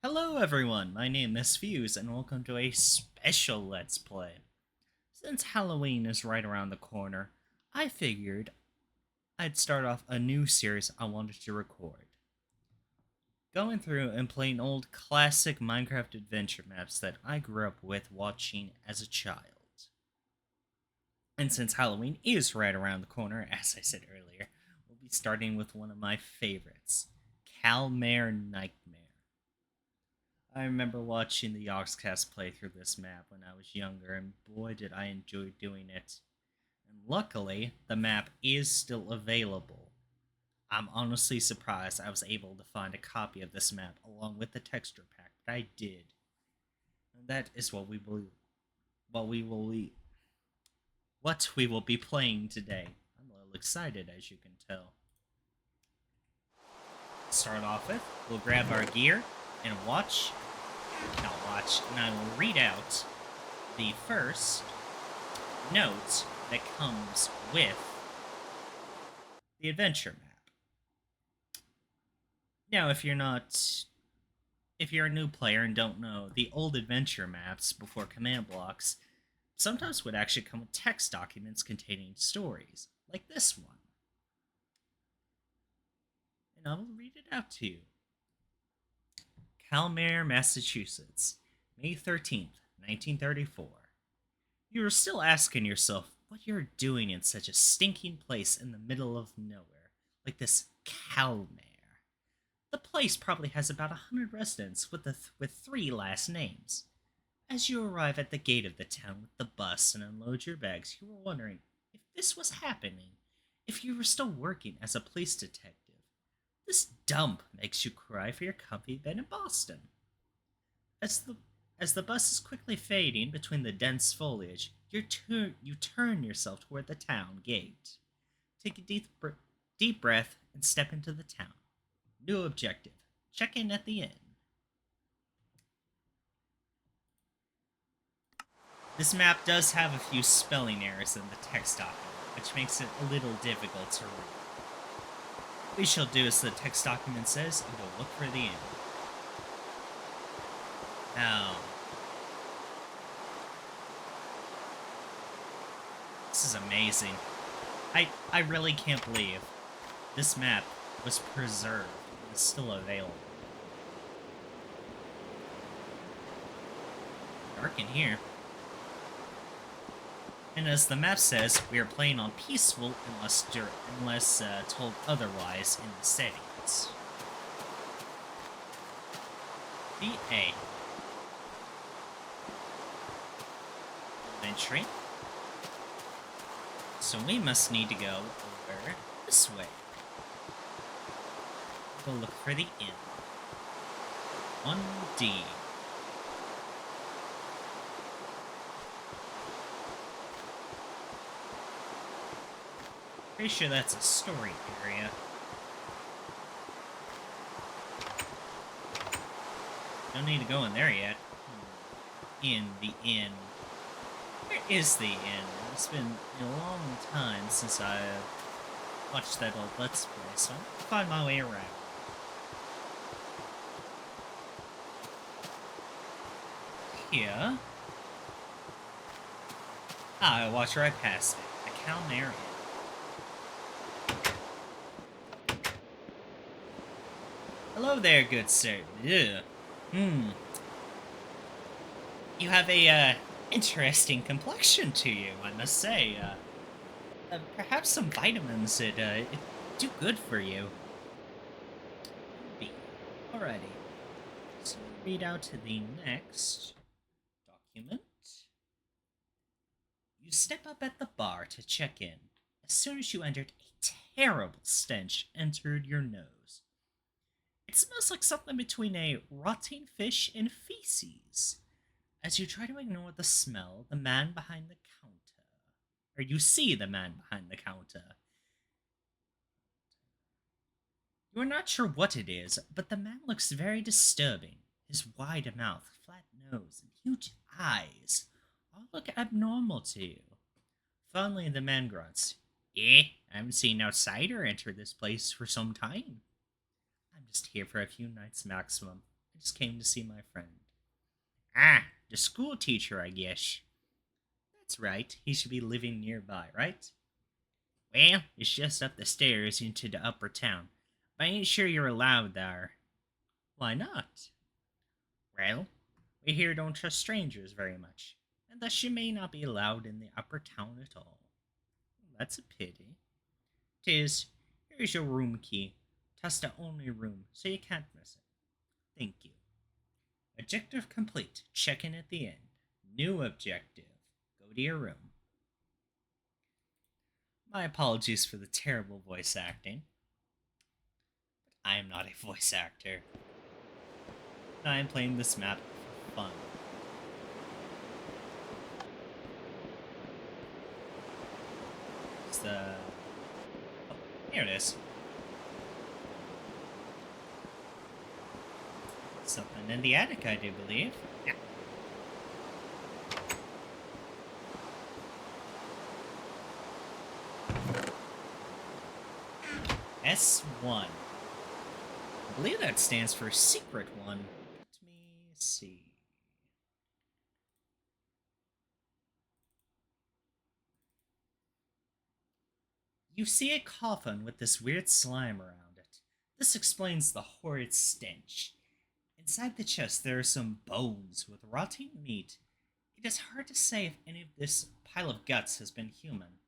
Hello everyone, my name is Fuse and welcome to a special Let's Play. Since Halloween is right around the corner, I figured I'd start off a new series I wanted to record. Going through and playing old classic Minecraft adventure maps that I grew up with watching as a child. And since Halloween is right around the corner, as I said earlier, we'll be starting with one of my favorites, Calmere Nightmare. I remember watching the Yogscast play through this map when I was younger, and boy did I enjoy doing it. And luckily, the map is still available. I'm honestly surprised I was able to find a copy of this map along with the texture pack, but I did. And that is what we will be playing today. I'm a little excited, as you can tell. Start off with, we'll grab our gear and and I will read out the first note that comes with the adventure map. Now, if you're a new player and don't know, the old adventure maps before command blocks sometimes would actually come with text documents containing stories, like this one. And I will read it out to you. Calmere, Massachusetts, May 13th, 1934. You are still asking yourself what you're doing in such a stinking place in the middle of nowhere, like this Calmere. The place probably has about 100 residents with three last names. As you arrive at the gate of the town with the bus and unload your bags, you are wondering if this was happening, if you were still working as a police detective. This dump makes you cry for your comfy bed in Boston. As the as the bus is quickly fading between the dense foliage, you turn yourself toward the town gate. Take a deep breath and step into the town. New objective: check in at the inn. This map does have a few spelling errors in the text document, which makes it a little difficult to read. We shall do as the text document says and go look for the inn. Now, this is amazing. I really can't believe this map was preserved and is still available. Dark in here. And as the map says, we are playing on peaceful unless told otherwise in the settings. BA. Entry. So we must need to go over this way. Go look for the inn. 1D. Pretty sure that's a story area. Don't need to go in there yet. In the inn. Where is the inn? It's been a long time since I've watched that old Let's Play, so I'm gonna find my way around. Here. I walked right past it. The Calmere Inn. Hello there, good sir. Ugh. You have a, interesting complexion to you, I must say. Perhaps some vitamins would do good for you. B. Alrighty. So read out to the next document. You step up at the bar to check in. As soon as you entered, a terrible stench entered your nose. It smells like something between a rotting fish and feces. As you try to ignore the smell, the man behind the counter, or you see the man behind the counter. You are not sure what it is, but the man looks very disturbing. His wide mouth, flat nose, and huge eyes all look abnormal to you. Finally, the man grunts, I haven't seen an outsider enter this place for some time. I'm just here for a few nights maximum. I just came to see my friend. Ah, the school teacher, I guess. That's right. He should be living nearby, right? Well, it's just up the stairs into the upper town. But I ain't sure you're allowed there. Why not? Well, we here don't trust strangers very much, and thus you may not be allowed in the upper town at all. That's a pity. 'Tis. Here's your room key. That's the only room, so you can't miss it. Thank you. Objective complete. Check in at the end. New objective. Go to your room. My apologies for the terrible voice acting. But I am not a voice actor. I am playing this map for fun. It's the... Oh, here it is. Something in the attic, I do believe. Yeah. S1. I believe that stands for Secret One. Let me see. You see a coffin with this weird slime around it. This explains the horrid stench. Inside the chest, there are some bones with rotting meat. It is hard to say if any of this pile of guts has been human.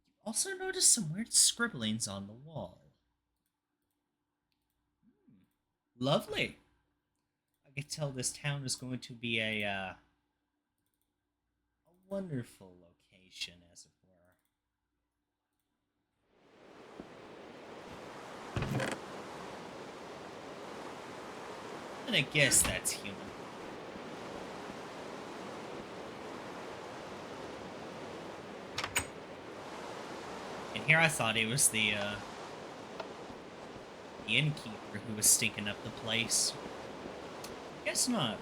You also notice some weird scribblings on the wall. Lovely. I can tell this town is going to be a wonderful location, as it were. And I guess that's human. And here I thought it was the innkeeper who was stinking up the place. Guess not.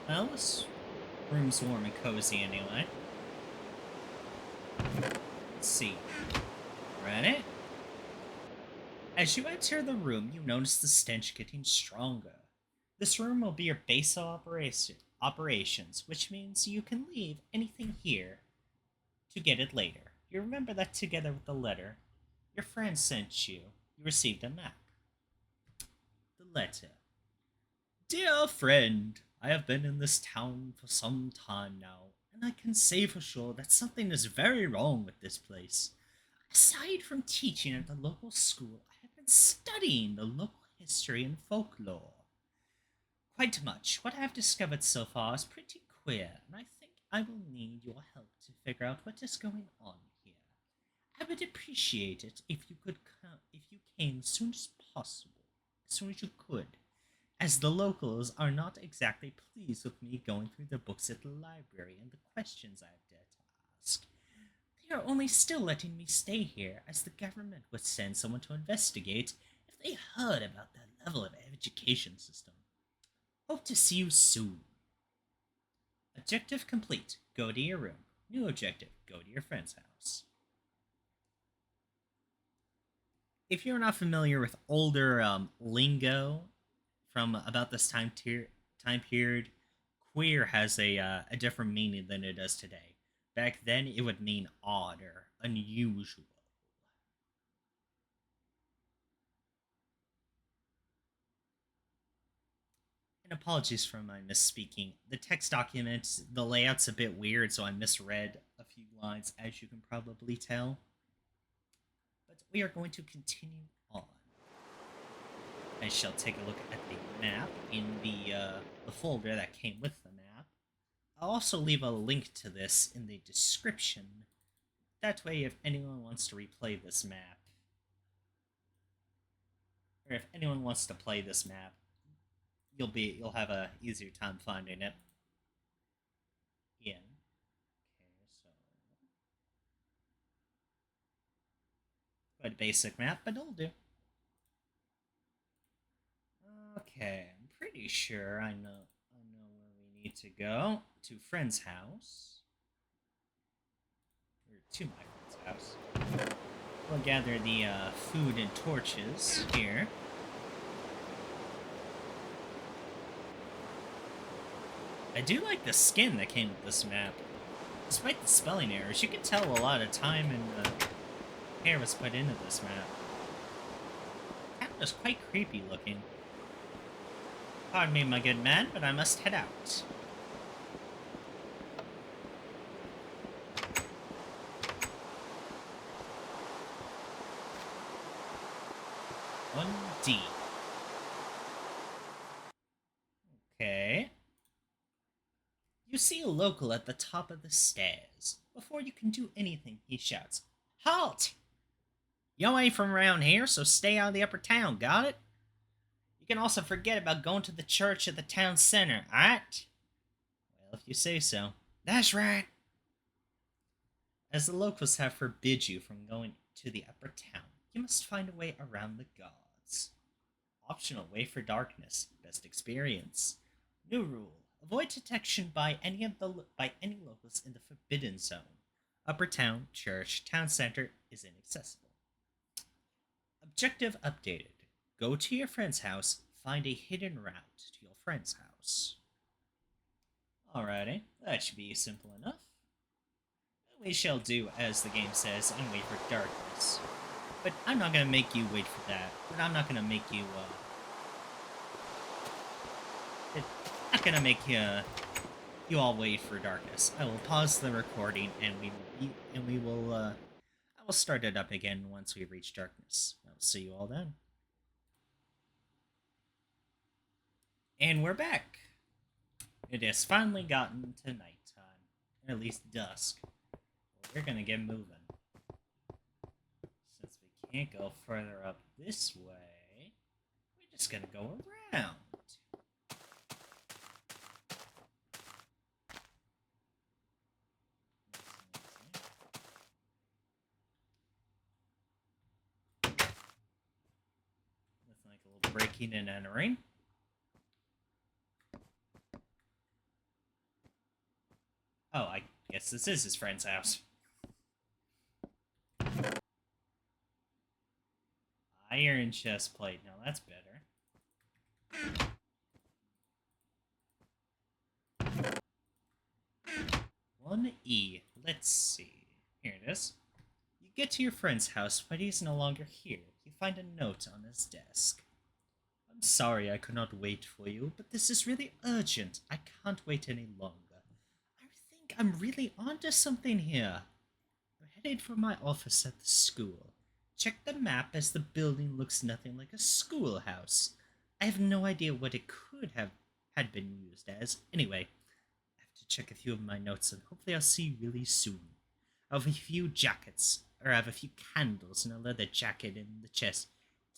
Well, this room's warm and cozy anyway. Let's see. Ready? As you enter the room, you notice the stench getting stronger. This room will be your base of operations, which means you can leave anything here to get it later. You remember that together with the letter your friend sent you, you received a map. The letter. Dear friend, I have been in this town for some time now, and I can say for sure that something is very wrong with this place. Aside from teaching at the local school, I have been studying the local history and folklore. Quite much. What I have discovered so far is pretty queer, and I think I will need your help to figure out what is going on here. I would appreciate it if you could if you came as soon as possible, as soon as you could, as the locals are not exactly pleased with me going through the books at the library and the questions I have dared to ask. They are only still letting me stay here, as the government would send someone to investigate if they heard about the level of education system. Hope to see you soon. Objective complete. Go to your room. New objective. Go to your friend's house. If you're not familiar with older lingo from about this time period, queer has a different meaning than it does today. Back then, it would mean odd or unusual. And apologies for my misspeaking. The text document, the layout's a bit weird, so I misread a few lines, as you can probably tell. But we are going to continue on. I shall take a look at the map in the folder that came with the map. I'll also leave a link to this in the description. That way, if anyone wants to replay this map, or if anyone wants to play this map, you'll have a easier time finding it. In. Okay, so quite a basic map, but it'll do. Okay, I'm pretty sure I know where we need to go. To friend's house. Or to my friend's house. We'll gather the food and torches here. I do like the skin that came with this map. Despite the spelling errors, you can tell a lot of time and care was put into this map. That was quite creepy looking. Pardon me, my good man, but I must head out. One D. Okay. You see a local at the top of the stairs. Before you can do anything, he shouts, "Halt! You ain't from around here, so stay out of the upper town, got it? You can also forget about going to the church at the town center, alright?" Well, if you say so. That's right. As the locals have forbid you from going to the upper town, you must find a way around the gods. Optional way for darkness. Best experience. New rule. Avoid detection by any locals in the forbidden zone. Upper town, church, town center is inaccessible. Objective updated. Go to your friend's house, find a hidden route to your friend's house. Alrighty, that should be simple enough. We shall do as the game says and wait for darkness. But I'm not gonna make you wait for that. But I'm not gonna make you, I'm not gonna make you all wait for darkness. I will pause the recording and we will, I will start it up again once we reach darkness. I will see you all then. And we're back. It has finally gotten to nighttime, or at least dusk. Well, we're gonna get moving. Since we can't go further up this way, we're just gonna go around. That's like a little breaking and entering. Oh, I guess this is his friend's house. Iron chest plate. Now that's better. 1E. Let's see. Here it is. You get to your friend's house, but he's no longer here. You find a note on his desk. "I'm sorry I could not wait for you, but this is really urgent. I can't wait any longer. I think I'm really onto something here. I'm headed for my office at the school. Check the map as the building looks nothing like a schoolhouse. I have no idea what it could have had been used as. Anyway, I have to check a few of my notes and hopefully I'll see you really soon. I have a few jackets, or I have a few candles and a leather jacket in the chest.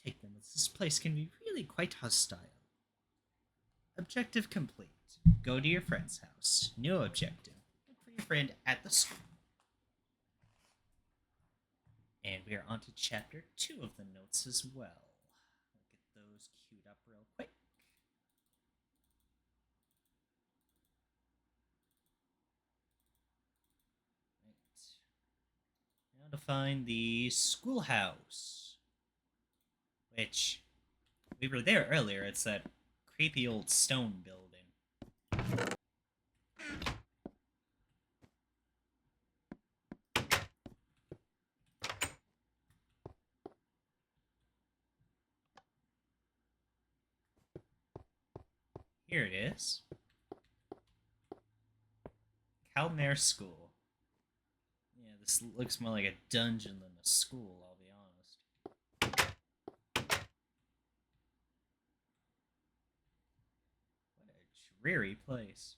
Take them, as this place can be really quite hostile." Objective complete. Go to your friend's house. New objective. Look for your friend at the school. And we are on to chapter 2 of the notes as well. I'll get those queued up real quick. Right. Now to find the schoolhouse. Which, we were there earlier. It's that creepy old stone building. Here it is. Calmere School. Yeah, this looks more like a dungeon than a school, I'll be honest. What a dreary place.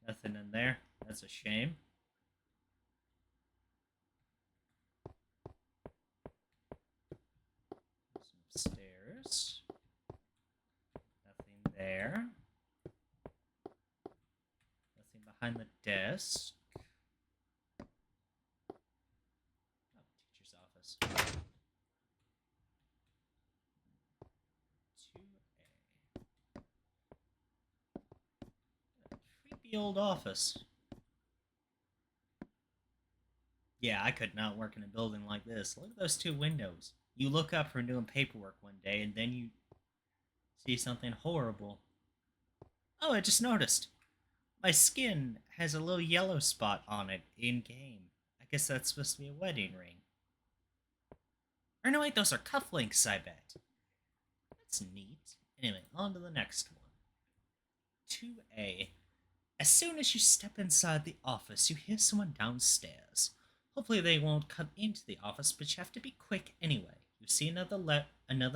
Nothing in there. That's a shame. Some stairs. Nothing there. Nothing behind the desk. Oh, teacher's office. 2A. Creepy old office. Yeah, I could not work in a building like this. Look at those two windows. You look up from doing paperwork one day, and then you see something horrible. Oh, I just noticed. My skin has a little yellow spot on it in game. I guess that's supposed to be a wedding ring. Or no, wait, those are cufflinks, I bet. That's neat. Anyway, on to the next one. 2A. As soon as you step inside the office, you hear someone downstairs. Hopefully they won't come into the office, but you have to be quick anyway. You see another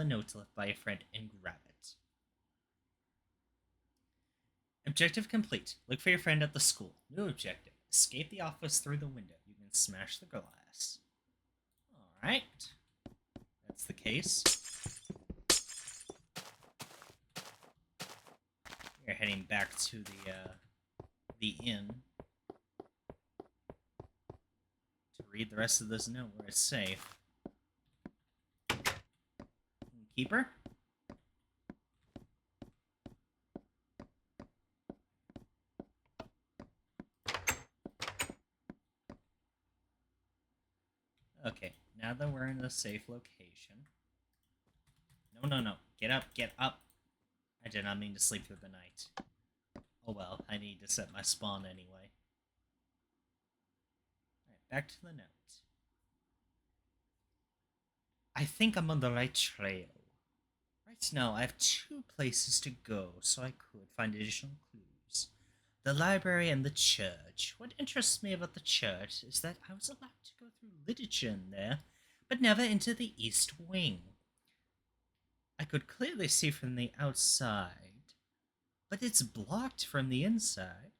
note left by a friend and grab it. Objective complete. Look for your friend at the school. New objective. Escape the office through the window. You can smash the glass. Alright. That's the case. We're heading back to the inn to read the rest of this note where it's safe. Keeper? Okay, now that we're in a safe location. No. Get up, get up. I did not mean to sleep through the night. Oh well, I need to set my spawn anyway. Alright, back to the note. I think I'm on the right trail. Right now, I have 2 places to go, so I could find additional clues. The library and the church. What interests me about the church is that I was allowed to go through literature in there, but never into the East Wing. I could clearly see from the outside, but it's blocked from the inside.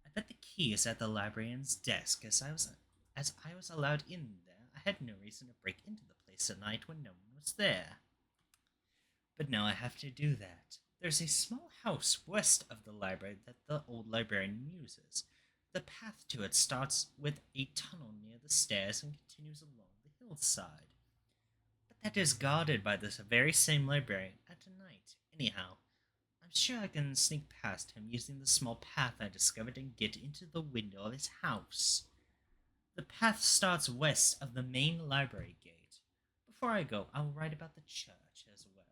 I bet the key is at the librarian's desk, as I was allowed in there. I had no reason to break into the place at night when no one was there. But now I have to do that. There's a small house west of the library that the old librarian uses. The path to it starts with a tunnel near the stairs and continues along the hillside. But that is guarded by this very same librarian at night. Anyhow, I'm sure I can sneak past him using the small path I discovered and get into the window of his house. The path starts west of the main library gate. Before I go, I will write about the church as well,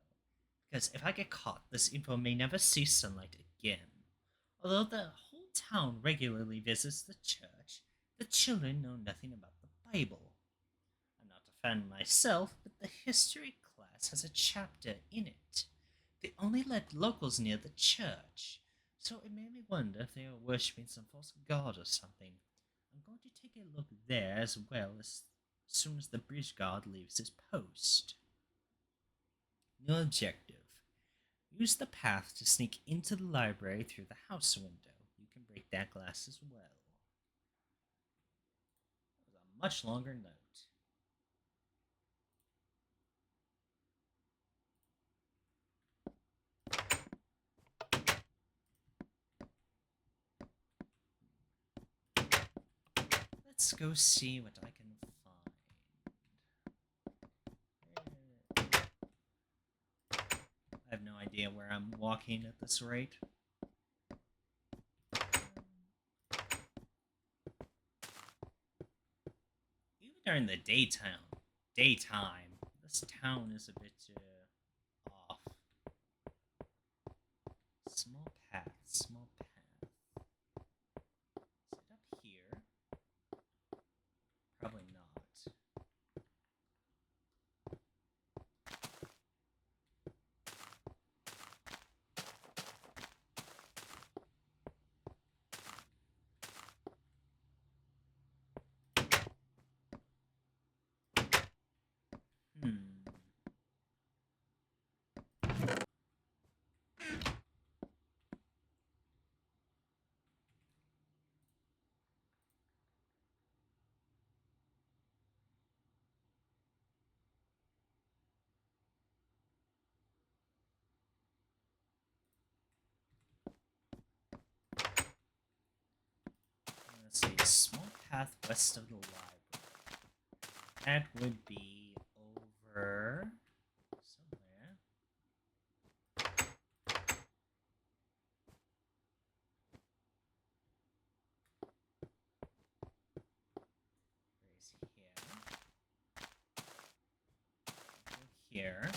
because if I get caught, this info may never see sunlight again. Although the whole town regularly visits the church, the children know nothing about the Bible. I'm not a fan myself, but the history class has a chapter in it. They only let locals near the church, so it made me wonder if they are worshipping some false god or something. I'm going to take a look there as well as soon as the bridge guard leaves his post. New objective. Use the path to sneak into the library through the house window. You can break that glass as well. That was a much longer note. Let's go see what I can find. I have no idea where I'm walking at this rate. Even during the daytime, this town is a bit off. Small path. Is it up here? Probably not. Let's see, small path west of the library. That would be over somewhere. here.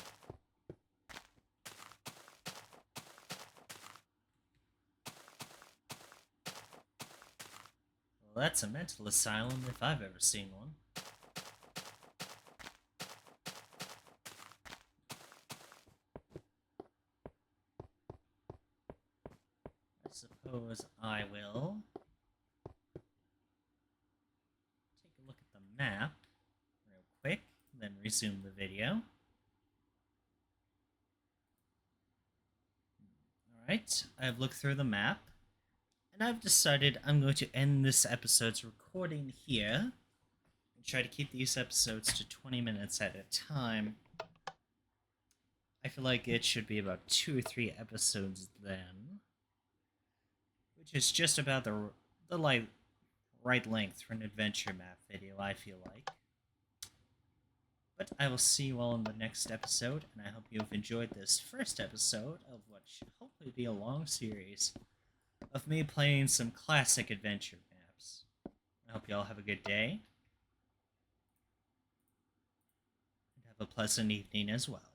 Well, that's a mental asylum if I've ever seen one. I suppose I will take a look at the map real quick, then resume the video. Alright, I've looked through the map, and I've decided I'm going to end this episode's recording here, and try to keep these episodes to 20 minutes at a time. I feel like it should be about 2 or 3 episodes then, which is just about the right length for an adventure map video, I feel like. But I will see you all in the next episode, and I hope you've enjoyed this first episode of what should hopefully be a long series of me playing some classic adventure maps. I hope you all have a good day, and have a pleasant evening as well.